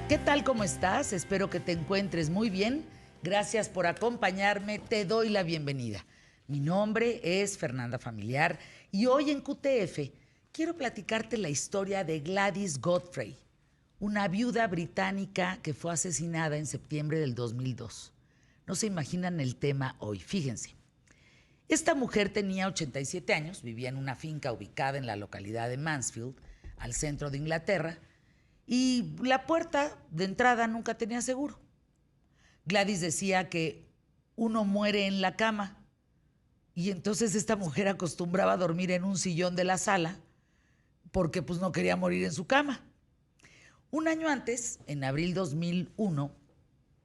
¿Qué tal? ¿Cómo estás? Espero que te encuentres muy bien. Gracias por acompañarme. Te doy la bienvenida. Mi nombre es Fernanda Familiar y hoy en QTF quiero platicarte la historia de Gladys Godfrey, una viuda británica que fue asesinada en septiembre del 2002. No se imaginan el tema hoy. Fíjense. Esta mujer tenía 87 años, vivía en una finca ubicada en la localidad de Mansfield, al centro de Inglaterra, y la puerta de entrada nunca tenía seguro. Gladys decía que uno muere en la cama y entonces esta mujer acostumbraba a dormir en un sillón de la sala porque pues no quería morir en su cama. Un año antes, en abril 2001,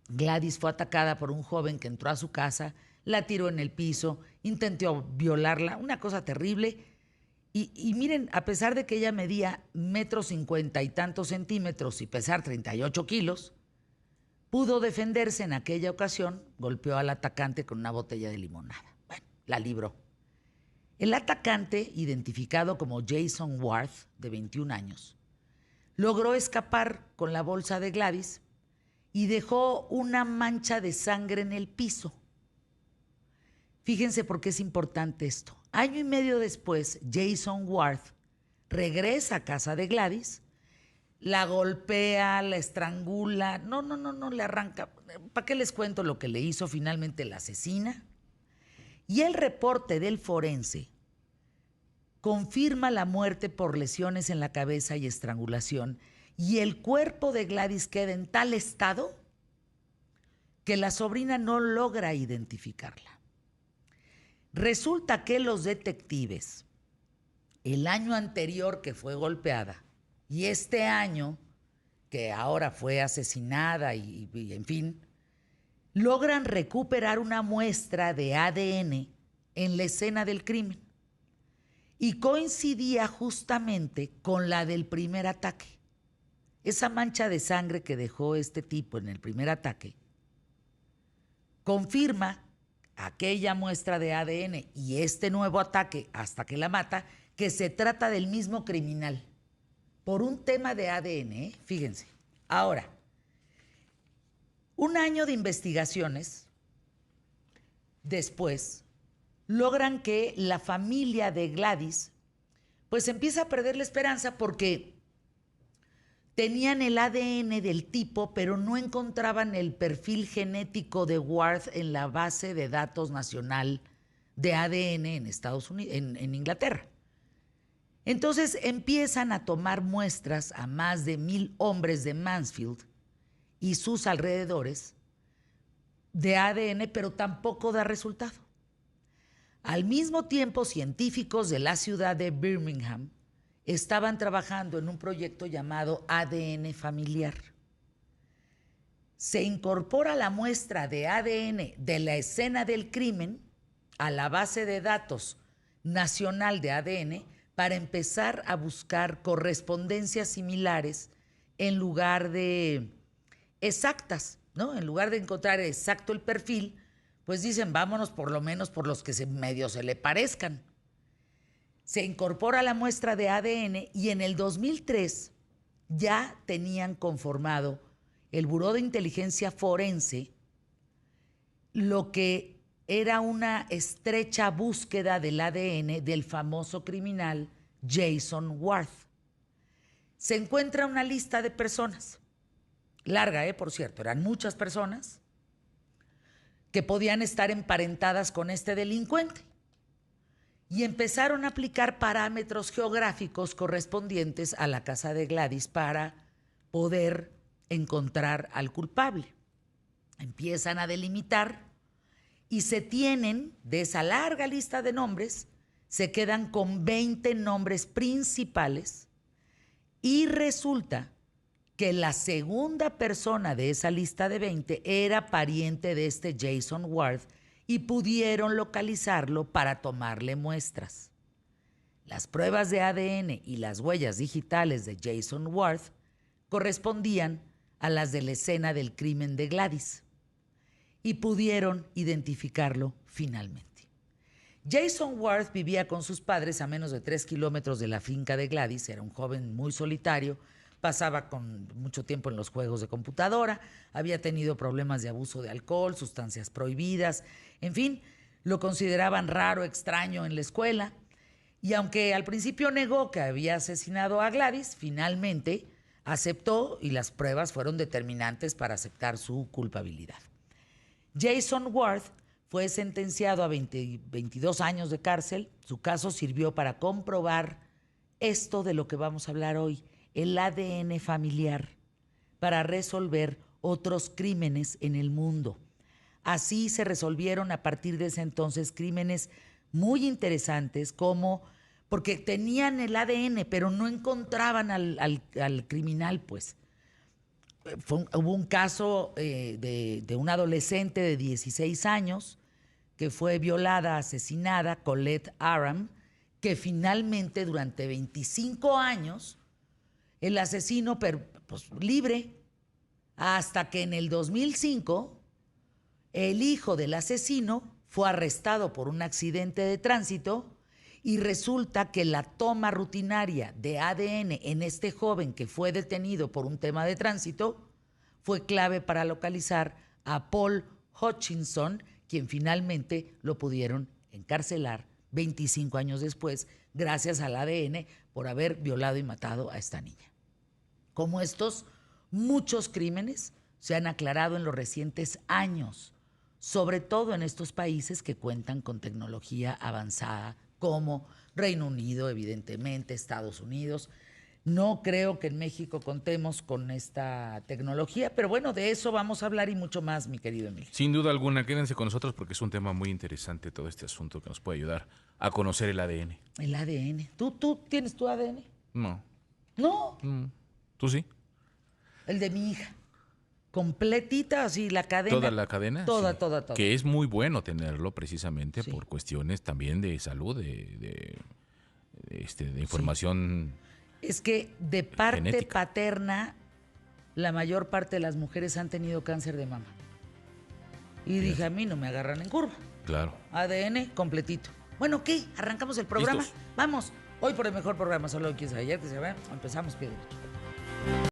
Gladys fue atacada por un joven que entró a su casa, la tiró en el piso, intentó violarla, una cosa terrible. Y miren, a pesar de que ella medía 1,50 y tantos centímetros y pesar 38 kilos, pudo defenderse en aquella ocasión, golpeó al atacante con una botella de limonada. Bueno, la libró. El atacante, identificado como Jason Worth, de 21 años, logró escapar con la bolsa de Gladys y dejó una mancha de sangre en el piso. Fíjense por qué es importante esto. Año y medio después, Jason Worth regresa a casa de Gladys, la golpea, la estrangula, no, le arranca. ¿Para qué les cuento lo que le hizo? Finalmente la asesina. Y el reporte del forense confirma la muerte por lesiones en la cabeza y estrangulación, y el cuerpo de Gladys queda en tal estado que la sobrina no logra identificarla. Resulta que los detectives, el año anterior que fue golpeada y este año que ahora fue asesinada y en fin, logran recuperar una muestra de ADN en la escena del crimen y coincidía justamente con la del primer ataque. Esa mancha de sangre que dejó este tipo en el primer ataque confirma aquella muestra de ADN y este nuevo ataque hasta que la mata, que se trata del mismo criminal. Por un tema de ADN, fíjense. Ahora, un año de investigaciones después, logran que la familia de Gladys pues empieza a perder la esperanza porque tenían el ADN del tipo, pero no encontraban el perfil genético de Worth en la base de datos nacional de ADN en Estados Unidos, en Inglaterra. Entonces empiezan a tomar muestras a más de 1,000 hombres de Mansfield y sus alrededores de ADN, pero tampoco da resultado. Al mismo tiempo, científicos de la ciudad de Birmingham estaban trabajando en un proyecto llamado ADN familiar. Se incorpora la muestra de ADN de la escena del crimen a la base de datos nacional de ADN para empezar a buscar correspondencias similares en lugar de exactas, ¿no? En lugar de encontrar exacto el perfil, pues dicen, vámonos por lo menos por los que medio se le parezcan. Se incorpora la muestra de ADN y en el 2003 ya tenían conformado el Buró de Inteligencia Forense lo que era una estrecha búsqueda del ADN del famoso criminal Jason Worth. Se encuentra una lista de personas, larga, por cierto, eran muchas personas que podían estar emparentadas con este delincuente. Y empezaron a aplicar parámetros geográficos correspondientes a la casa de Gladys para poder encontrar al culpable. Empiezan a delimitar y se tienen, de esa larga lista de nombres, se quedan con 20 nombres principales y resulta que la segunda persona de esa lista de 20 era pariente de este Jason Worth y pudieron localizarlo para tomarle muestras. Las pruebas de ADN y las huellas digitales de Jason Worth correspondían a las de la escena del crimen de Gladys y pudieron identificarlo finalmente. Jason Worth vivía con sus padres a menos de 3 kilómetros de la finca de Gladys, era un joven muy solitario, pasaba con mucho tiempo en los juegos de computadora, había tenido problemas de abuso de alcohol, sustancias prohibidas, en fin, lo consideraban raro, extraño en la escuela. Y aunque al principio negó que había asesinado a Gladys, finalmente aceptó y las pruebas fueron determinantes para aceptar su culpabilidad. Jason Ward fue sentenciado a 22 años de cárcel. Su caso sirvió para comprobar esto de lo que vamos a hablar hoy, el ADN familiar, para resolver otros crímenes en el mundo. Así se resolvieron a partir de ese entonces crímenes muy interesantes como, porque tenían el ADN, pero no encontraban al criminal, pues. Hubo un caso de una adolescente de 16 años que fue violada, asesinada, Colette Aram, que finalmente durante 25 años el asesino pues, libre, hasta que en el 2005 el hijo del asesino fue arrestado por un accidente de tránsito y resulta que la toma rutinaria de ADN en este joven que fue detenido por un tema de tránsito fue clave para localizar a Paul Hutchinson, quien finalmente lo pudieron encarcelar 25 años después, gracias al ADN por haber violado y matado a esta niña. Como estos, muchos crímenes se han aclarado en los recientes años, sobre todo en estos países que cuentan con tecnología avanzada, como Reino Unido, evidentemente, Estados Unidos. No creo que en México contemos con esta tecnología, pero bueno, de eso vamos a hablar y mucho más, mi querido Emilio. Sin duda alguna, quédense con nosotros porque es un tema muy interesante todo este asunto que nos puede ayudar a conocer el ADN. El ADN. ¿Tú tienes tu ADN? No. No. ¿Tú sí? El de mi hija. Completita, así, la cadena. ¿Toda la cadena? Toda, Sí. toda. Que es muy bueno tenerlo precisamente Sí. por cuestiones también de salud, de información. Es que de parte genética. paterna, la mayor parte de las mujeres han tenido cáncer de mama. Y dije, a mí no me agarran en curva. Claro. ADN completito. Bueno, ¿qué? ¿Arrancamos el programa? ¿Listos? Vamos. Hoy por el mejor programa, solo quise ayer que se ve. Empezamos, pie derecho.